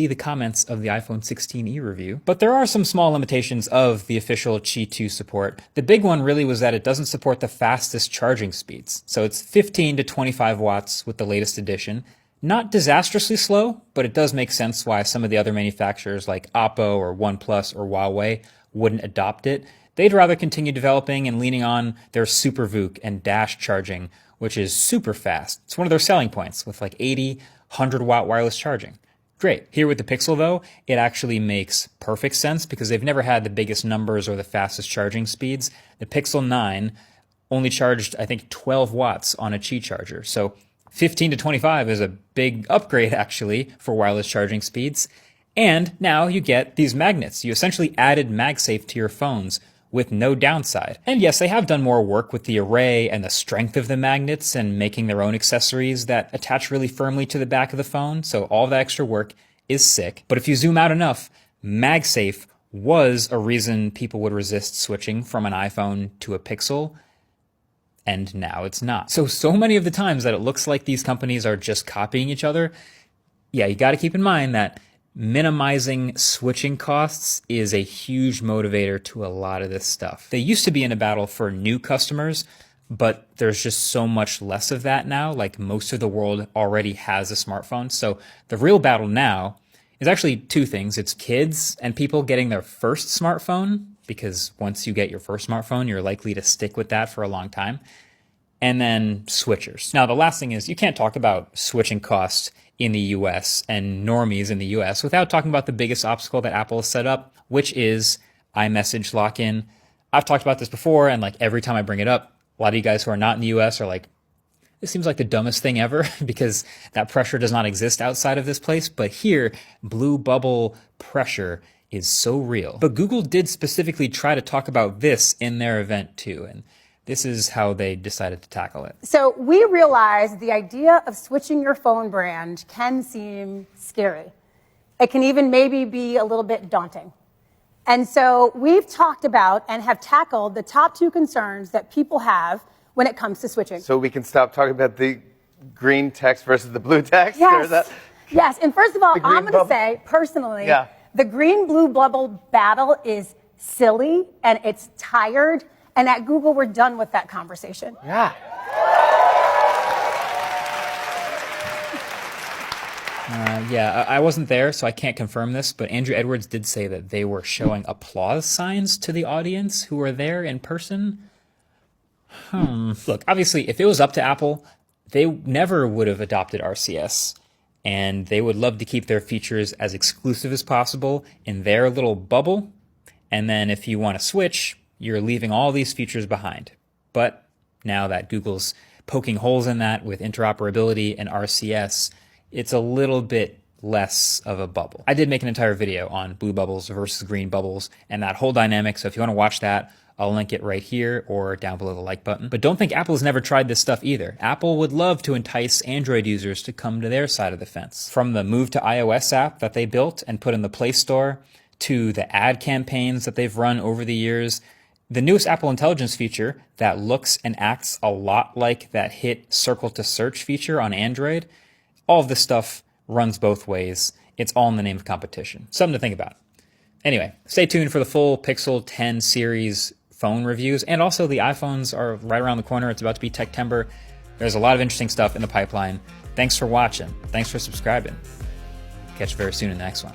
See the comments of the iPhone 16e review. But there are some small limitations of the official Qi 2 support. The big one really was that it doesn't support the fastest charging speeds. So it's 15 to 25 watts with the latest edition. Not disastrously slow, but it does make sense why some of the other manufacturers like Oppo or OnePlus or Huawei wouldn't adopt it. They'd rather continue developing and leaning on their Super VOOC and Dash charging, which is super fast. It's one of their selling points with like 80, 100 watt wireless charging. Great. Here with the Pixel though, it actually makes perfect sense because they've never had the biggest numbers or the fastest charging speeds. The Pixel 9 only charged, I think, 12 watts on a Qi charger. So 15 to 25 is a big upgrade actually for wireless charging speeds. And now you get these magnets. You essentially added MagSafe to your phones with no downside. And yes, they have done more work with the array and the strength of the magnets and making their own accessories that attach really firmly to the back of the phone. So all that extra work is sick. But if you zoom out enough, MagSafe was a reason people would resist switching from an iPhone to a Pixel. And now it's not. So many of the times that it looks like these companies are just copying each other, yeah, you got to keep in mind that minimizing switching costs is a huge motivator to a lot of this stuff. They used to be in a battle for new customers, but there's just so much less of that now. Like most of the world already has a smartphone. So the real battle now is actually two things. It's kids and people getting their first smartphone, because once you get your first smartphone, you're likely to stick with that for a long time. And then switchers. Now, the last thing is you can't talk about switching costs in the US and normies in the US without talking about the biggest obstacle that Apple has set up, which is iMessage lock-in. I've talked about this before, and like every time I bring it up, a lot of you guys who are not in the US are like, this seems like the dumbest thing ever because that pressure does not exist outside of this place. But here, blue bubble pressure is so real. But Google did specifically try to talk about this in their event too. And this is how they decided to tackle it. So we realize the idea of switching your phone brand can seem scary. It can even maybe be a little bit daunting. And so we've talked about and have tackled the top two concerns that people have when it comes to switching. So we can stop talking about the green text versus the blue text? Yes. Or that? Yes. And first of all, I'm going to say personally, the green-blue bubble battle is silly and it's tired. And at Google, we're done with that conversation. Yeah. I wasn't there, so I can't confirm this, but Andrew Edwards did say that they were showing applause signs to the audience who were there in person. Look, obviously, if it was up to Apple, they never would have adopted RCS, and they would love to keep their features as exclusive as possible in their little bubble. And then if you want to switch, you're leaving all these features behind. But now that Google's poking holes in that with interoperability and RCS, it's a little bit less of a bubble. I did make an entire video on blue bubbles versus green bubbles and that whole dynamic. So if you want to watch that, I'll link it right here or down below the like button. But don't think Apple has never tried this stuff either. Apple would love to entice Android users to come to their side of the fence. From the Move to iOS app that they built and put in the Play Store to the ad campaigns that they've run over the years, the newest Apple Intelligence feature that looks and acts a lot like that hit Circle to Search feature on Android, all of this stuff runs both ways. It's all in the name of competition. Something to think about. Anyway, stay tuned for the full Pixel 10 series phone reviews, and also the iPhones are right around the corner. It's about to be Techtember. There's a lot of interesting stuff in the pipeline. Thanks for watching. Thanks for subscribing. Catch you very soon in the next one.